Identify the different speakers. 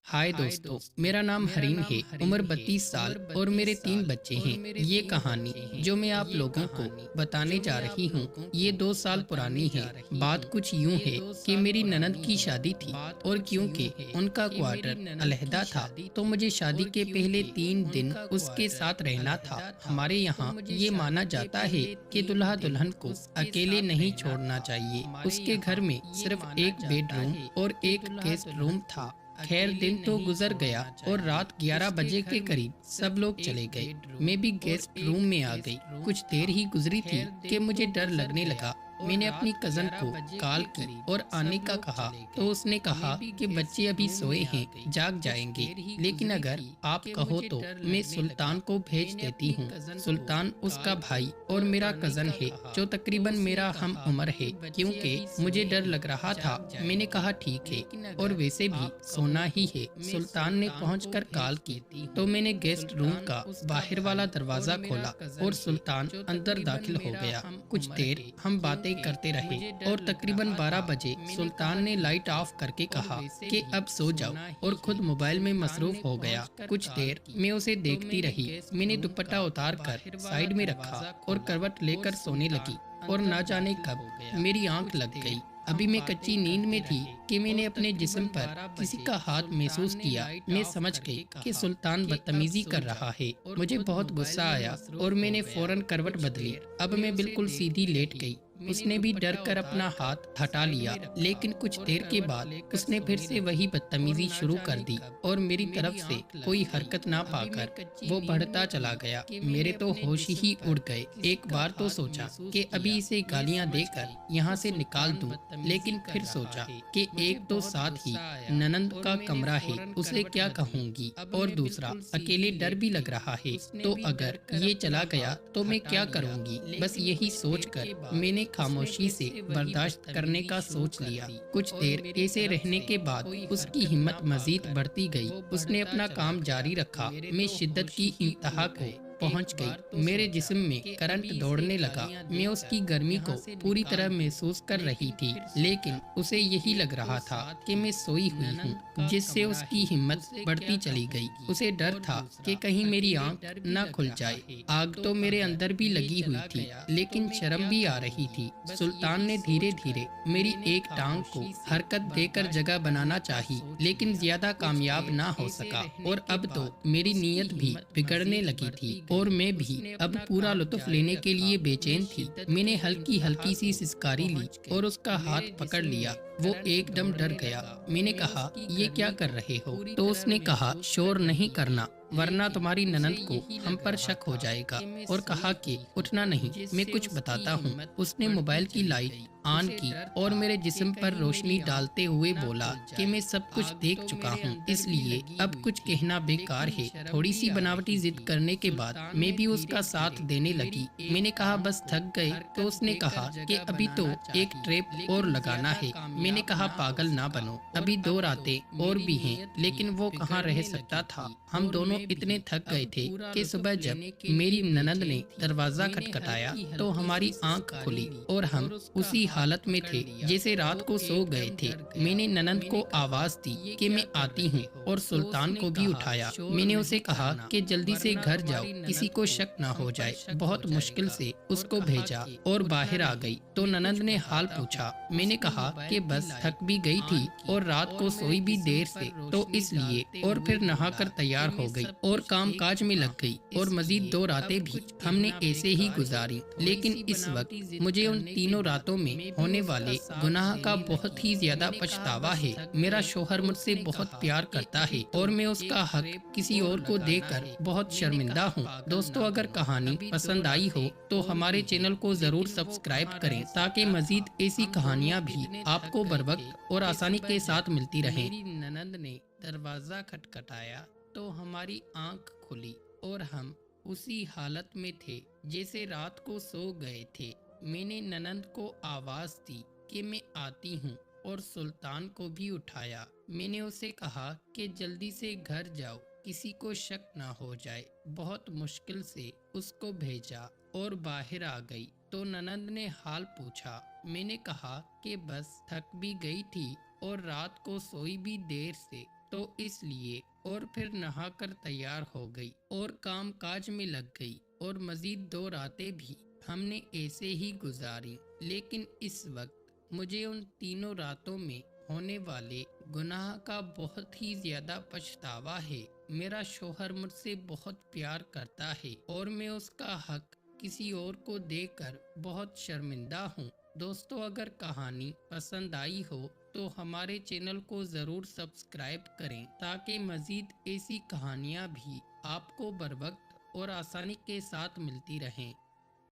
Speaker 1: हाय दोस्तों, मेरा नाम हरीम है। उम्र 32 साल और मेरे 3 बच्चे हैं। ये कहानी जो मैं आप लोगों को बताने जा रही हूँ, ये 2 साल पुरानी है। बात कुछ यूं है कि मेरी ननद की शादी थी और क्योंकि उनका क्वार्टर अलहदा था, तो मुझे शादी के पहले 3 दिन उसके साथ रहना था। हमारे यहाँ ये माना जाता है कि दुल्हा दुल्हन को अकेले नहीं छोड़ना चाहिए। उसके घर में सिर्फ एक बेडरूम और एक गेस्ट रूम था। खैर, दिन तो गुजर गया और रात 11 बजे के करीब सब लोग चले गए। मैं भी गेस्ट रूम में आ गई। कुछ देर ही गुजरी थी कि मुझे डर लगने लगा। मैंने अपनी कजन को कॉल की और आने का कहा, तो उसने कहा कि बच्चे अभी सोए हैं, जाग जाएंगे, लेकिन अगर आप कहो तो मैं सुल्तान को भेज देती हूँ। सुल्तान उसका भाई और मेरा कजन है जो तकरीबन मेरा हम उम्र है। क्योंकि मुझे डर लग रहा था, मैंने कहा ठीक है, और वैसे भी सोना ही है। सुल्तान ने पहुंचकर कॉल की तो मैंने गेस्ट रूम का बाहर वाला दरवाजा खोला और सुल्तान अंदर दाखिल हो गया। कुछ देर हम बातें करते रहे और तकरीबन 12 बजे सुल्तान ने लाइट ऑफ करके कहा कि अब सो जाओ, और खुद मोबाइल में मसरूफ हो गया। कुछ देर मैं उसे देखती रही। मैंने दुपट्टा उतार कर साइड में रखा और करवट लेकर सोने लगी, और ना जाने कब मेरी आंख लग गई। अभी मैं कच्ची नींद में थी कि मैंने अपने जिस्म पर किसी का हाथ महसूस किया। मैं समझ गई कि सुल्तान बदतमीजी कर रहा है। मुझे बहुत गुस्सा आया और मैंने फौरन करवट बदली। अब मैं बिल्कुल सीधी लेट गई। उसने भी डर कर अपना हाथ हटा लिया, लेकिन कुछ देर के बाद उसने फिर से वही बदतमीजी शुरू कर दी और मेरी तरफ से कोई हरकत ना पाकर वो बढ़ता चला गया। मेरे तो होश ही उड़ गए। एक बार तो सोचा कि अभी इसे गालियां देकर यहाँ से निकाल दूं, लेकिन फिर सोचा कि एक तो साथ ही ननंद का कमरा है, उसे क्या कहूंगी, और दूसरा अकेले डर भी लग रहा है, तो अगर ये चला गया तो मैं क्या करूंगी। बस यही सोचकर मैंने खामोशी से बर्दाश्त करने का सोच लिया। कुछ देर ऐसे रहने के बाद उसकी हिम्मत मजीद बढ़ती गई। उसने अपना काम जारी रखा। मैं शिद्दत की इंतहा को पहुंच गई। मेरे जिस्म में करंट दौड़ने लगा। मैं उसकी गर्मी को पूरी तरह महसूस कर रही थी, लेकिन उसे यही लग रहा था कि मैं सोई हुई हूँ, जिससे उसकी हिम्मत बढ़ती चली गई। उसे डर था कि कहीं मेरी आंख न खुल जाए। आग तो मेरे अंदर भी लगी हुई थी, लेकिन शर्म भी आ रही थी। सुल्तान ने धीरे धीरे मेरी एक टांग को हरकत देकर जगह बनाना चाही, लेकिन ज्यादा कामयाब ना हो सका, और अब तो मेरी नीयत भी बिगड़ने लगी थी और मैं भी अब पूरा लुत्फ लेने के लिए बेचैन थी। मैंने हल्की हल्की सी सिसकारी ली और उसका हाथ पकड़ लिया। वो एकदम डर गया। मैंने कहा, ये क्या कर रहे हो? तो उसने कहा, शोर नहीं करना, वरना तुम्हारी ननंद को हम पर शक हो जाएगा, और कहा कि उठना नहीं, मैं कुछ बताता हूँ। उसने मोबाइल की लाइट ऑन की और मेरे जिस्म पर रोशनी डालते हुए बोला कि मैं सब कुछ देख चुका हूँ, इसलिए अब कुछ कहना बेकार है। थोड़ी सी बनावटी जिद करने के बाद मैं भी उसका साथ देने लगी। मैंने कहा, बस थक गए? तो उसने कहा कि अभी तो एक ट्रैप और लगाना है। मैंने कहा, पागल ना बनो, अभी 2 रातें और भी हैं। लेकिन वो कहाँ रह सकता था। हम दोनों इतने थक गए थे कि सुबह जब मेरी ननद ने दरवाजा खटखटाया तो हमारी आंख खुली और हम उसी हालत में थे जैसे रात को सो गए थे। मैंने ननद को आवाज दी कि मैं आती हूँ, और सुल्तान को भी उठाया। मैंने उसे कहा कि जल्दी से घर जाओ, किसी को शक ना हो जाए। बहुत मुश्किल से उसको भेजा और बाहर आ गई तो ननद ने हाल पूछा। मैंने कहा कि बस थक भी गई थी और रात को सोई भी देर से, तो इसलिए, और फिर नहाकर तैयार हो गई और काम काज में लग गई, और मजीद 2 रातें भी हमने ऐसे ही गुजारी। लेकिन इस वक्त मुझे उन तीनों रातों में होने वाले गुनाह का बहुत ही ज्यादा पछतावा है। मेरा शोहर मुझसे बहुत प्यार करता है और मैं उसका हक किसी और को देकर बहुत शर्मिंदा हूँ। दोस्तों, अगर कहानी पसंद आई हो तो हमारे चैनल को जरूर सब्सक्राइब करें, ताकि मजीद ऐसी कहानियाँ भी आपको बर वक्त और आसानी के साथ मिलती रहें। मेरी ननद ने दरवाजा खटखटाया तो हमारी आंख खुली और हम उसी हालत में थे जैसे रात को सो गए थे। मैंने ननद को आवाज दी कि मैं आती हूँ, और सुल्तान को भी उठाया। मैंने उसे कहा कि जल्दी से घर जाओ, किसी को शक ना हो जाए। बहुत मुश्किल से उसको भेजा और बाहर आ गई तो ननद ने हाल पूछा। मैंने कहा कि बस थक भी गई थी और रात को सोई भी देर से, تو اس لیے اور پھر نہا کر تیار ہو گئی اور کام کاج میں لگ گئی، اور مزید 2 راتیں بھی ہم نے ایسے ہی گزاری۔ لیکن اس وقت مجھے ان تینوں راتوں میں ہونے والے گناہ کا بہت ہی زیادہ پچھتاوا ہے۔ میرا شوہر مجھ سے بہت پیار کرتا ہے اور میں اس کا حق کسی اور کو دے کر بہت شرمندہ ہوں۔ دوستو، اگر کہانی پسند آئی ہو تو ہمارے چینل کو ضرور سبسکرائب کریں تاکہ مزید ایسی کہانیاں بھی آپ کو بروقت اور آسانی کے ساتھ ملتی رہیں۔